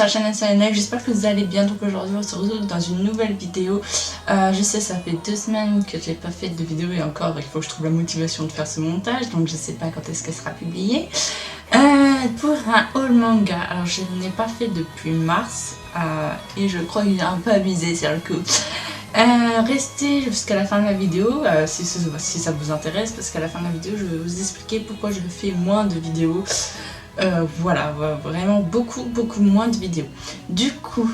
la chaîne SNL, j'espère que vous allez bien. Donc aujourd'hui on se retrouve dans une nouvelle vidéo. Je sais, ça fait 2 semaines que je n'ai pas fait de vidéo et encore il faut que je trouve la motivation de faire ce montage, donc je sais pas quand est-ce qu'elle sera publiée. Pour un haul manga, alors je n'ai pas fait depuis mars et je crois qu'il est un peu abusé sur le coup. Restez jusqu'à la fin de la vidéo si ça vous intéresse, parce qu'à la fin de la vidéo je vais vous expliquer pourquoi je fais moins de vidéos. Voilà, vraiment beaucoup moins de vidéos. Du coup,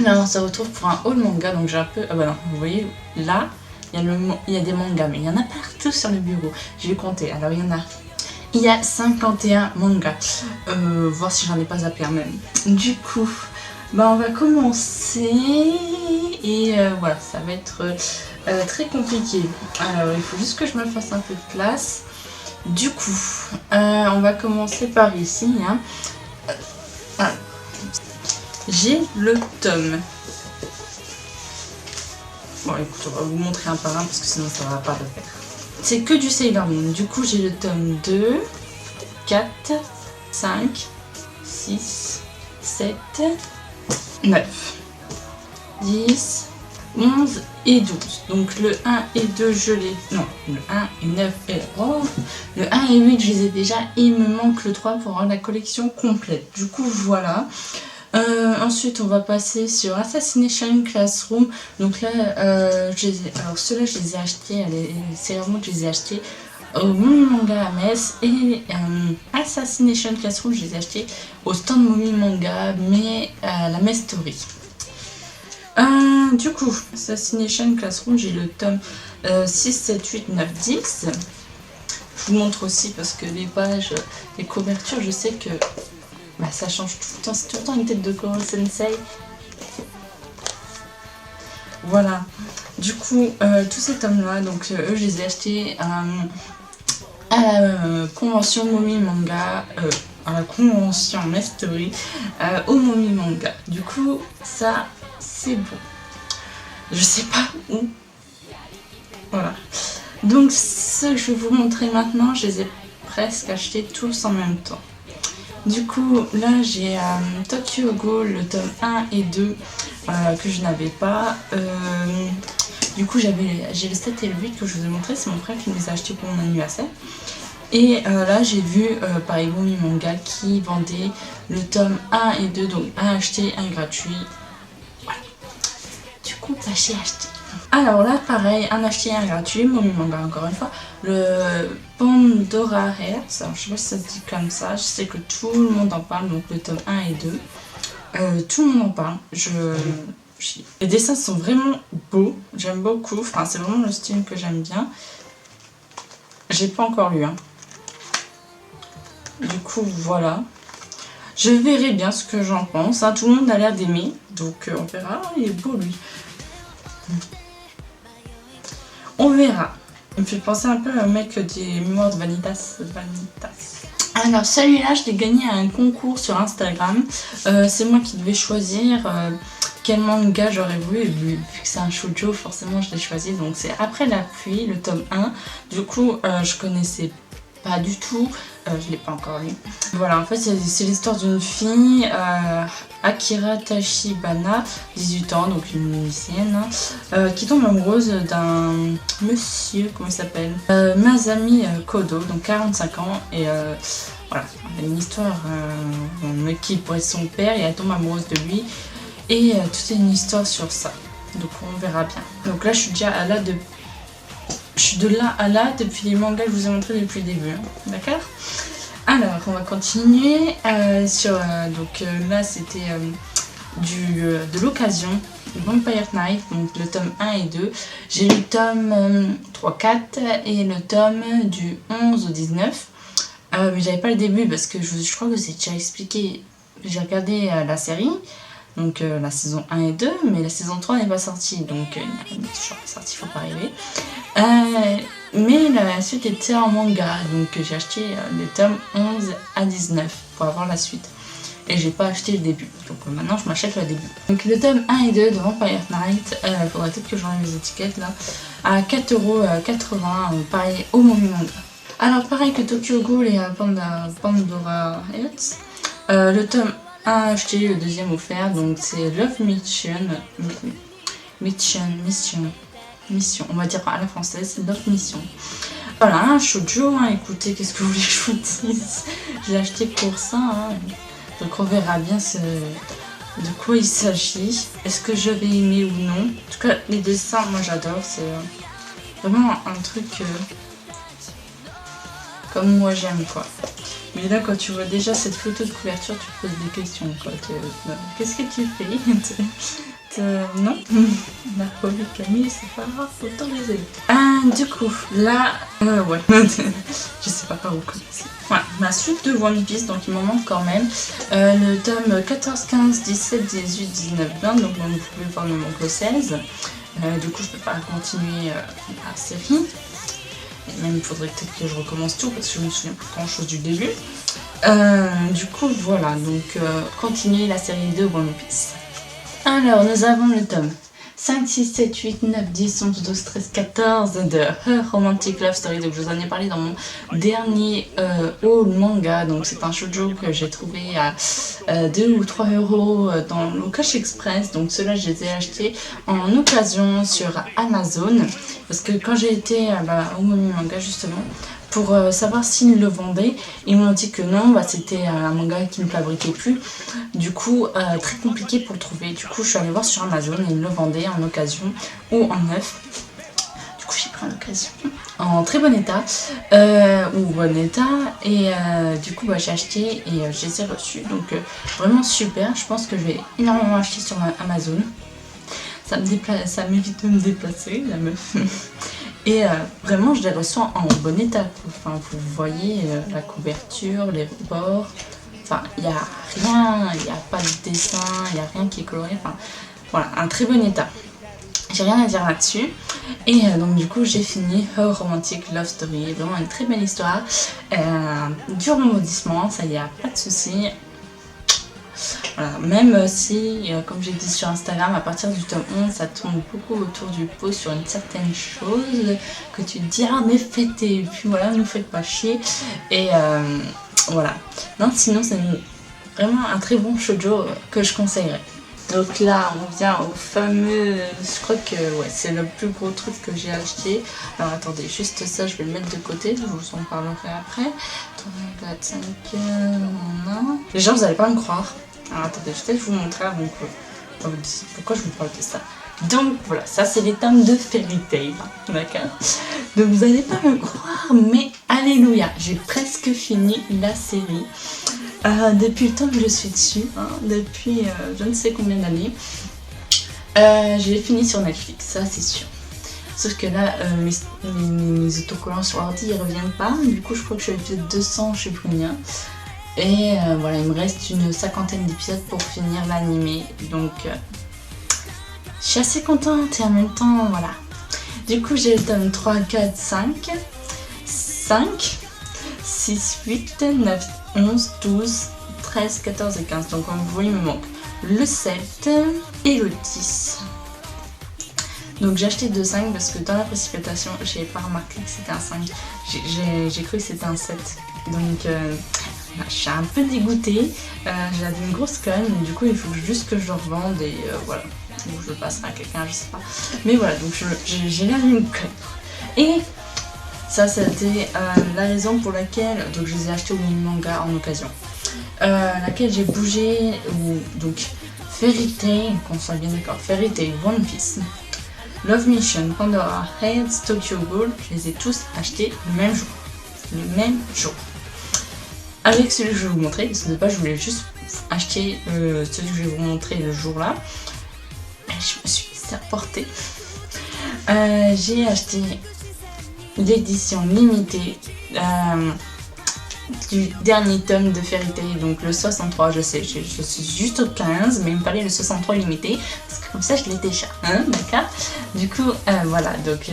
là on se retrouve pour un haul manga, donc j'ai un peu... Ah bah non, vous voyez, là, il y a des mangas, mais il y en a partout sur le bureau. Je vais compter, alors il y a 51 mangas, voir si j'en ai pas zappé un même. Du coup, bah on va commencer, et voilà, ça va être très compliqué. Alors il faut juste que je me fasse un peu de place. Du coup, on va commencer par ici. Hein. J'ai le tome. Bon, écoute, on va vous montrer un par un parce que sinon ça va pas le faire. C'est que du Sailor Moon. Du coup, j'ai le tome 2, 4, 5, 6, 7, 9, 10, 11 et 12. Donc le 1 et 2 je les... Non, le 1 et 9 et... Oh, le 1 et 8 je les ai déjà et il me manque le 3 pour avoir la collection complète. Du coup voilà. Ensuite on va passer sur Assassination Classroom. Donc là, alors ceux-là je les ai achetés, c'est vraiment que je les ai achetés au Momi Manga à Metz, et Assassination Classroom je les ai achetés au stand Momi Manga mais à la Metz Story. Du coup, Assassination Classroom, j'ai le tome 6, 7, 8, 9, 10. Je vous montre aussi parce que les pages, les couvertures, je sais que bah, ça change tout le temps. C'est tout le temps une tête de Koro Sensei. Voilà. Du coup, tous ces tomes-là, donc eux, je les ai achetés à la convention Momi Manga, à la convention Mestory, au Momi Manga. Du coup, ça... c'est bon. Je sais pas où. Voilà. Donc ce que je vais vous montrer maintenant, je les ai presque achetés tous en même temps. Du coup, là j'ai Tokyo Ghoul, le tome 1 et 2 que je n'avais pas. Du coup, j'ai le 7 et le 8 que je vous ai montré. C'est mon frère qui me les a achetés pour mon anniversaire. Et là j'ai vu par Momi Manga qui vendait le tome 1 et 2, donc un acheté, un gratuit. Du coup, bah, j'ai acheté. Alors là, pareil, un acheté et un gratuit, Momi Manga encore une fois. Le Pandora Hearts, alors je sais pas si ça se dit comme ça, je sais que tout le monde en parle, donc le tome 1 et 2. Tout le monde en parle. Les dessins sont vraiment beaux, j'aime beaucoup, enfin c'est vraiment le style que j'aime bien. J'ai pas encore lu, hein. Du coup, voilà. Je verrai bien ce que j'en pense, hein. Tout le monde a l'air d'aimer, donc on verra. Il est beau lui. On verra. Il me fait penser un peu à un mec des Mémoires de Vanitas. Alors celui-là, je l'ai gagné à un concours sur Instagram. C'est moi qui devais choisir quel manga j'aurais voulu. Et vu que c'est un shoujo, forcément je l'ai choisi. Donc c'est Après la pluie, le tome 1. Du coup, je connaissais pas du tout. Je l'ai pas encore lu. Voilà, en fait c'est l'histoire d'une fille, Akira Tachibana, 18 ans, donc une musicienne, qui tombe amoureuse d'un monsieur, comment il s'appelle, Masami Kodo, donc 45 ans, et voilà, il y a une histoire, un mec qui pourrait être son père, et elle tombe amoureuse de lui, et toute une histoire sur ça, donc on verra bien. Donc là je suis déjà à là de... Je suis de là à là depuis les mangas que je vous ai montré depuis le début, hein. D'accord? Alors, on va continuer sur... là, c'était de l'occasion, Vampire Knight, donc le tome 1 et 2. J'ai le tome 3, 4 et le tome du 11 au 19. Mais j'avais pas le début parce que je crois que c'est déjà expliqué. J'ai regardé la série, donc la saison 1 et 2, mais la saison 3 n'est pas sortie, donc il n'est toujours pas sorti, il faut pas rêver. Mais la suite était en manga, donc j'ai acheté les tomes 11 à 19 pour avoir la suite. Et j'ai pas acheté le début, donc maintenant je m'achète le début. Donc le tome 1 et 2 de Vampire Knight, il faudrait peut-être que j'enlève les étiquettes là, à 4,80€, pareil au Momi Manga. Alors pareil que Tokyo Ghoul et Pandora Hearts, le tome un acheté, le deuxième offert. Donc c'est Love Mission. Mission. On va dire à la française, Love Mission. Voilà, un shoujo, hein. Écoutez, qu'est-ce que vous voulez que je vous dise? J'ai acheté pour ça, hein. Donc on verra bien de quoi il s'agit. Est-ce que je vais aimer ou non? En tout cas, les dessins, moi j'adore. C'est vraiment un truc comme moi j'aime, quoi. Mais là, quand tu vois déjà cette photo de couverture, tu te poses des questions, quoi. Qu'est-ce que tu fais? Non, la pauvre Camille, c'est pas grave, autoriser. Du coup, là, ouais, je sais pas par où commencer. Voilà, ma suite de One Piece, donc il m'en manque quand même. Le tome 14, 15, 17, 18, 19, 20, donc vous pouvez voir, il me manque le 16. Du coup, je peux pas continuer la série. Et même, il faudrait peut-être que je recommence tout parce que je me souviens plus grand chose du début. Du coup, voilà, donc continuer la série de One Piece. Alors, nous avons le tome 5, 6, 7, 8, 9, 10, 11, 12, 13, 14 de Her Romantic Love Story. Donc, je vous en ai parlé dans mon dernier haul manga. Donc, c'est un shoujo que j'ai trouvé à 2 ou 3 euros dans le Cash Express. Donc, ceux-là, je les ai achetés en occasion sur Amazon. Parce que quand j'ai été au Momi Manga, justement, pour savoir s'ils le vendaient, ils m'ont dit que non, c'était un manga qui ne fabriquait plus. Du coup, très compliqué pour le trouver. Du coup, je suis allée voir sur Amazon et ils le vendaient en occasion ou en neuf. Du coup, j'ai pris en occasion. En très bon état. Ou bon état. Et du coup, j'ai acheté et je les ai reçus. Donc, vraiment super. Je pense que je vais énormément acheter sur Amazon. Ça m'évite de me déplacer, la meuf. Et vraiment, je les reçois en bon état. Enfin, vous voyez la couverture, les bords. Enfin, il n'y a rien, il n'y a pas de dessin, il n'y a rien qui est coloré. Enfin, voilà, un très bon état. J'ai rien à dire là-dessus. Et donc, du coup, j'ai fini Her Romantic Love Story. Vraiment une très belle histoire. Du rebondissement, ça y a pas de souci. Voilà, même si, comme j'ai dit sur Instagram, à partir du tome 11, ça tourne beaucoup autour du pot sur une certaine chose que tu te dis, ah mais faites, et puis voilà, ne faites pas chier. Et voilà. Non, sinon c'est vraiment un très bon shoujo que je conseillerais. Donc là, on vient au fameux, je crois que ouais, c'est le plus gros truc que j'ai acheté. Alors attendez, juste ça, je vais le mettre de côté, je vous en parlerai après. 3, 4, 5, 1. Les gens, vous n'allez pas me croire. Alors attendez, je vais peut-être vous montrer avant que vous disiez pourquoi je vous parle de ça. Donc voilà, ça c'est les tomes de Fairy Tail, d'accord. Donc vous n'allez pas me croire, mais alléluia, j'ai presque fini la série. Depuis le temps que je suis dessus, hein, depuis je ne sais combien d'années. Je l'ai fini sur Netflix, ça c'est sûr. Sauf que là, mes autocollants sur l'ordi, ils reviennent pas. Du coup, je crois que je suis à l'épisode 200, je sais plus combien. Et voilà, il me reste une 50aine d'épisodes pour finir l'animé. Donc, je suis assez contente et en même temps, voilà. Du coup, j'ai le tome 3, 4, 5, 6, 8, 9, 11, 12, 13, 14 et 15. Donc, comme vous voyez, il me manque le 7 et le 10. Donc j'ai acheté 2 5 parce que dans la précipitation, j'ai pas remarqué que c'était un 5. J'ai cru que c'était un 7. Donc je suis un peu dégoûtée. J'avais une grosse conne, mais du coup il faut juste que je le revende et voilà. Ou je le passerai à quelqu'un, je sais pas. Mais voilà, donc j'ai l'air d'une conne. Et ça, c'était la raison pour laquelle donc je les ai achetés au manga en occasion. Laquelle j'ai bougé, donc Fairy Tail, qu'on soit bien d'accord, Fairy Tail, One Piece, Love Mission, Pandora Heads, Tokyo Ghoul, je les ai tous achetés le même jour. Le même jour. Avec celui que je vais vous montrer, parce que de base je voulais juste acheter celui que je vais vous montrer le jour là. Et je me suis laissée porter. J'ai acheté l'édition limitée du dernier tome de Fairy Tail, donc le 63, je sais, je suis juste au 15, mais il me fallait le 63 limité, parce que comme ça je l'ai déjà, hein, d'accord. Du coup, voilà, donc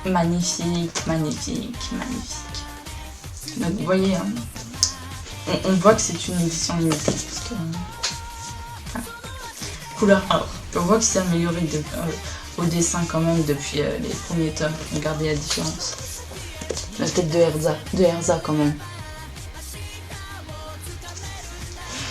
magnifique. Donc vous voyez, hein, on voit que c'est une édition limitée, parce que, voilà. Couleur or, on voit que c'est amélioré au dessin quand même depuis les premiers tomes, regardez la différence. La tête de Erza quand même.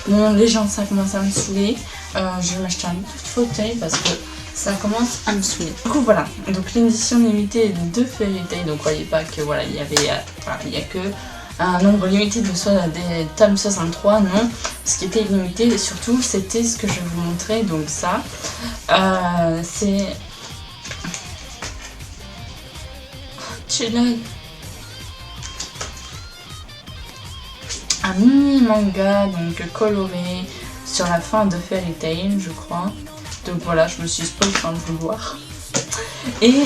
Bon, les gens, ça commence à me saouler. Je vais m'acheter un petit fauteuil parce que ça commence à me saouler. Du coup, voilà. Donc, l'édition limitée de Fairy Tail. Donc, voyez pas que voilà, il y a que un nombre limité de des tomes 63. Non, ce qui était limité, et surtout, c'était ce que je vais vous montrer. Donc, ça, c'est. Tu l'as. Un mini manga donc coloré sur la fin de Fairy Tail, je crois. Donc voilà, je me suis spoil sans le vouloir. Et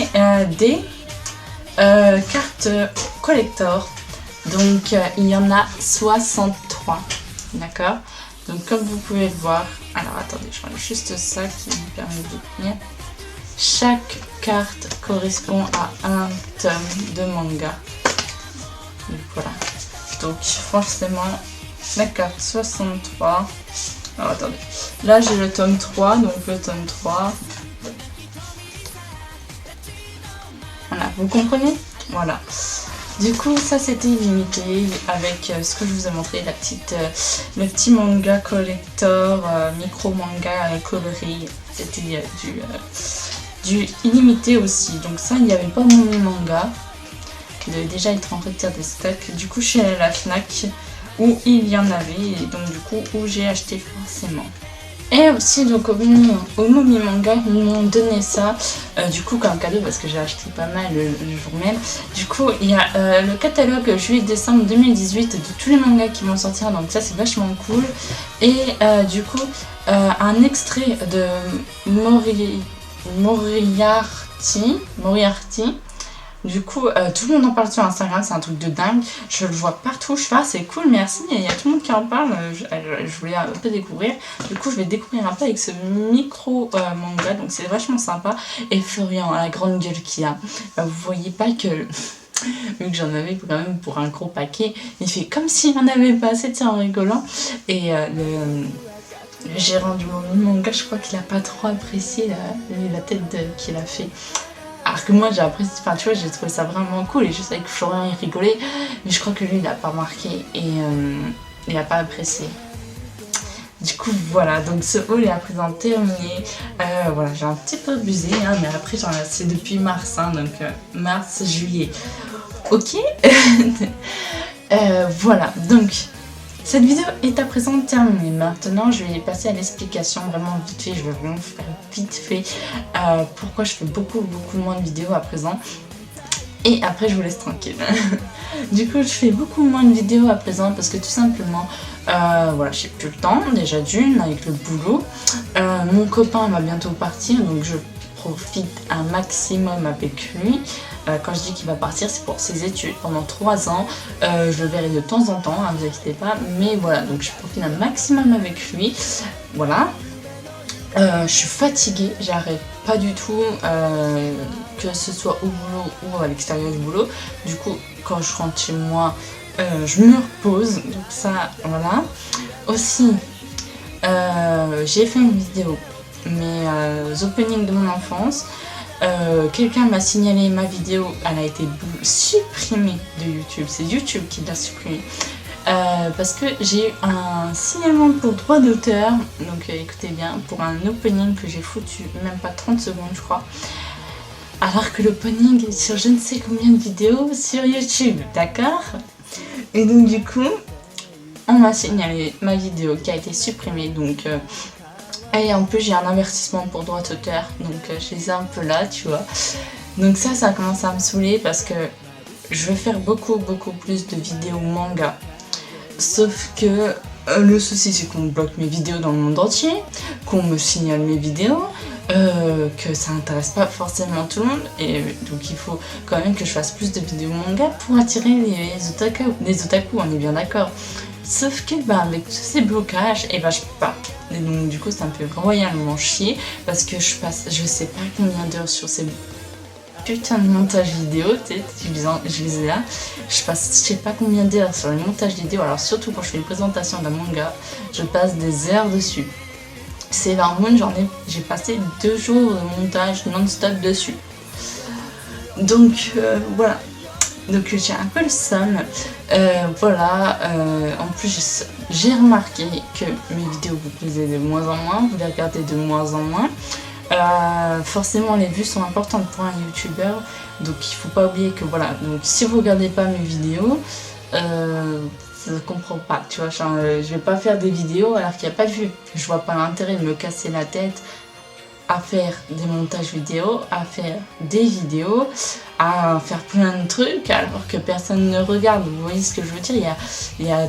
des cartes collector. Donc il y en a 63. D'accord. Donc comme vous pouvez le voir, alors attendez, je prends juste ça qui me permet de tenir. Chaque carte correspond à un tome de manga. Donc voilà. Donc forcément la carte 63. Alors attendez. Là j'ai le tome 3. Donc le tome 3. Voilà, vous comprenez? Voilà. Du coup ça c'était illimité avec ce que je vous ai montré, le petit manga collector, micro manga coloré. C'était du illimité aussi. Donc ça il n'y avait pas mon manga. Qui devait déjà être en retire des stocks. Du coup, chez la Fnac, où il y en avait, et donc du coup, où j'ai acheté forcément. Et aussi, donc au Momi Manga, ils m'ont donné ça, du coup, comme cadeau, parce que j'ai acheté pas mal le jour même. Du coup, il y a le catalogue juillet-décembre 2018 de tous les mangas qui vont sortir, donc ça, c'est vachement cool. Et du coup, un extrait de Moriarty. Du coup, tout le monde en parle sur Instagram, c'est un truc de dingue. Je le vois partout, je fais ah, c'est cool, merci. Il y a tout le monde qui en parle, je voulais un peu découvrir. Du coup, je vais découvrir un peu avec ce micro manga, donc c'est vachement sympa. Et Florian, la grande gueule qu'il a, vous voyez pas que, vu que j'en avais quand même pour un gros paquet, il fait comme s'il n'en avait pas assez, en rigolant. Et le gérant du manga, je crois qu'il a pas trop apprécié la tête qu'il a fait. Alors que moi j'ai apprécié, enfin tu vois, j'ai trouvé ça vraiment cool et je savais que Florian il rigolait, mais je crois que lui il a pas remarqué et il a pas apprécié. Du coup voilà, donc ce haul est à présenter terminé. Voilà, j'ai un petit peu abusé, hein, mais après c'est depuis mars, hein, donc mars, juillet. Ok. Voilà, donc cette vidéo est à présent terminée. Maintenant, je vais passer à l'explication vraiment vite fait. Je vais vraiment faire vite fait pourquoi je fais beaucoup moins de vidéos à présent. Et après, je vous laisse tranquille. Du coup, je fais beaucoup moins de vidéos à présent parce que tout simplement, voilà, j'ai plus le temps. Déjà d'une, avec le boulot. Mon copain va bientôt partir, donc je profite un maximum avec lui. Quand je dis qu'il va partir, c'est pour ses études pendant 3 ans. Je le verrai de temps en temps, hein, vous inquiétez pas. Mais voilà, donc je profite un maximum avec lui. Voilà. Je suis fatiguée, j'arrête pas du tout, que ce soit au boulot ou à l'extérieur du boulot. Du coup, quand je rentre chez moi, je me repose. Donc ça, voilà. Aussi, j'ai fait une vidéo, mes openings de mon enfance. Quelqu'un m'a signalé ma vidéo, elle a été supprimée de YouTube, c'est YouTube qui l'a supprimée parce que j'ai eu un signalement pour droit d'auteur, donc écoutez bien, pour un opening que j'ai foutu même pas 30 secondes je crois, alors que l'opening est sur je ne sais combien de vidéos sur YouTube, d'accord? Et donc du coup on m'a signalé ma vidéo qui a été supprimée, donc et en plus j'ai un avertissement pour droit d'auteur, donc je les ai un peu là, tu vois. Donc ça a commencé à me saouler parce que je veux faire beaucoup plus de vidéos manga. Sauf que le souci c'est qu'on bloque mes vidéos dans le monde entier, qu'on me signale mes vidéos, que ça n'intéresse pas forcément tout le monde. Et donc il faut quand même que je fasse plus de vidéos manga pour attirer les otaku, on est bien d'accord. Sauf que avec tous ces blocages, et je peux pas. Et donc du coup ça me fait royalement chier parce que je passe je sais pas combien d'heures sur ces putains de montage vidéo, je les ai là. Je passe je sais pas combien d'heures sur les montages vidéo, alors surtout quand je fais une présentation d'un manga, je passe des heures dessus. Sailor Moon, j'ai passé 2 jours de montage non-stop dessus. Donc voilà. Donc j'ai un peu le seum. Voilà, en plus j'ai remarqué que mes vidéos vous plaisaient de moins en moins, vous les regardez de moins en moins. Forcément les vues sont importantes pour un youtubeur, donc il faut pas oublier que voilà, donc si vous regardez pas mes vidéos, je comprends pas, tu vois, genre, je vais pas faire des vidéos alors qu'il n'y a pas de vues. Je vois pas l'intérêt de me casser la tête à faire des montages vidéo, à faire des vidéos, à faire plein de trucs alors que personne ne regarde. Vous voyez ce que je veux dire, il y a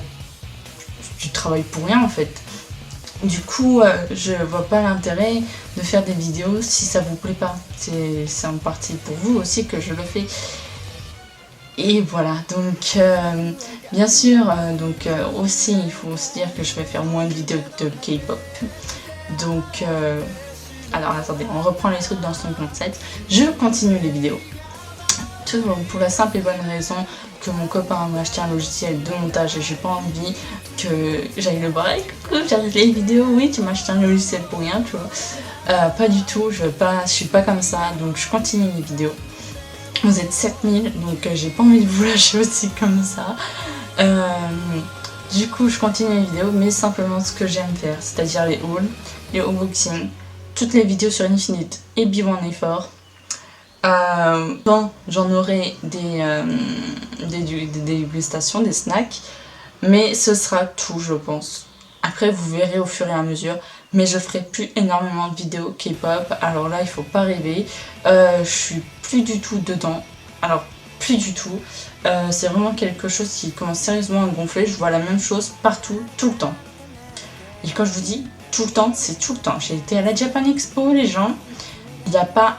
du travail pour rien en fait. Du coup, je vois pas l'intérêt de faire des vidéos si ça vous plaît pas. C'est en partie pour vous aussi que je le fais. Et voilà, donc bien sûr, aussi il faut se dire que je vais faire moins de vidéos de K-pop. Donc, alors attendez, on reprend les trucs dans son concept. Je continue les vidéos. Tout pour la simple et bonne raison que mon copain m'a acheté un logiciel de montage et j'ai pas envie que j'aille le voir. Coucou, j'arrive les vidéos, oui, tu m'as acheté un logiciel pour rien, tu vois. Pas du tout, je suis pas comme ça, donc je continue les vidéos. Vous êtes 7000, donc j'ai pas envie de vous lâcher aussi comme ça. Du coup, je continue les vidéos, mais simplement ce que j'aime faire, c'est-à-dire les hauls, les unboxings, toutes les vidéos sur Infinite et B1 Effort. J'en aurai des dégustations, des snacks, mais ce sera tout, je pense. Après, vous verrez au fur et à mesure, mais je ferai plus énormément de vidéos K-pop. Alors là, il faut pas rêver. Je suis plus du tout dedans. Alors, plus du tout. C'est vraiment quelque chose qui commence sérieusement à gonfler. Je vois la même chose partout, tout le temps. Et quand je vous dis tout le temps, c'est tout le temps. J'ai été à la Japan Expo, les gens. Il n'y a pas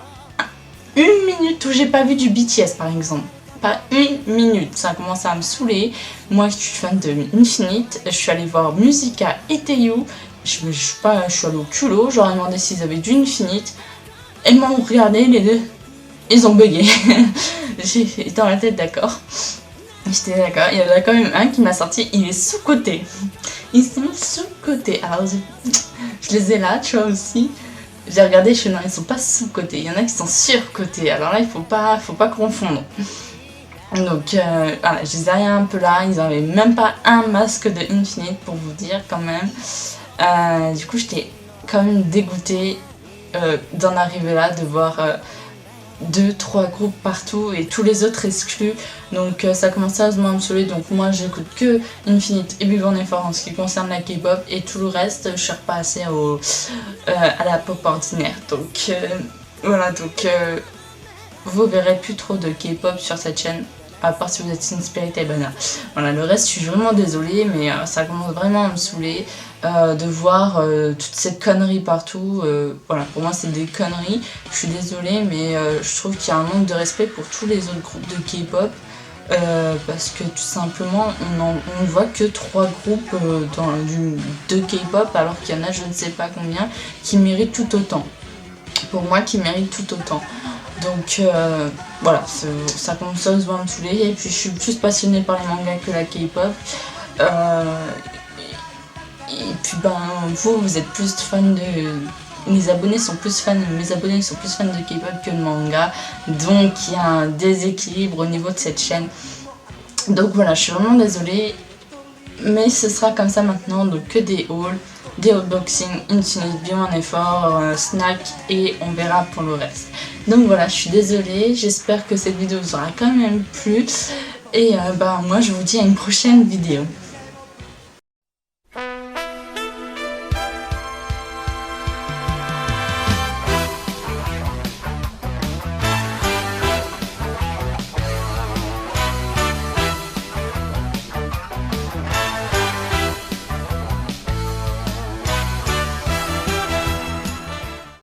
une minute où j'ai pas vu du BTS, par exemple. Pas une minute, ça a commencé à me saouler. Moi je suis fan de Infinite, je suis allée voir Musica et Taeyou. Je suis allée au culot, je leur ai demandé s'ils avaient du Infinite. Ils m'ont regardé les deux, ils ont bugué. J'étais dans la tête d'accord. J'étais d'accord, il y en a quand même un qui m'a sorti, il est sous-coté. Ils sont sous-cotés. Alors je les ai là, tu vois aussi. J'ai regardé, je suis non, ils sont pas sous-cotés, il y en a qui sont sur-cotés. Alors là, il faut pas confondre. Donc voilà, je les ai un peu là, ils n'avaient même pas un masque de Infinite pour vous dire quand même. Du coup j'étais quand même dégoûtée d'en arriver là, de voir 2-3 groupes partout et tous les autres exclus. Donc ça commence sérieusement à me saouler, donc moi j'écoute que Infinite et B1 Effort en ce qui concerne la K-pop et tout le reste je suis repassée à la pop ordinaire. Donc voilà, donc vous verrez plus trop de K-pop sur cette chaîne, à part si vous êtes Spirit et Bana. Voilà, le reste, je suis vraiment désolée, mais ça commence vraiment à me saouler de voir toutes ces conneries partout. Voilà, pour moi, c'est des conneries. Je suis désolée, mais je trouve qu'il y a un manque de respect pour tous les autres groupes de K-pop. Parce que tout simplement, on voit que 3 groupes de K-pop, alors qu'il y en a je ne sais pas combien qui méritent tout autant. Pour moi, qui méritent tout autant. Donc voilà, ça commence sérieusement à me saouler. Et puis je suis plus passionnée par les mangas que la K-pop. Et puis vous êtes plus fan de... mes abonnés sont plus fans de K-pop que de manga. Donc il y a un déséquilibre au niveau de cette chaîne. Donc voilà, je suis vraiment désolée. Mais ce sera comme ça maintenant, donc que des hauls, des unboxings, Infinite, B1 Effort, snack et on verra pour le reste. Donc voilà, je suis désolée, j'espère que cette vidéo vous aura quand même plu. Et moi je vous dis à une prochaine vidéo.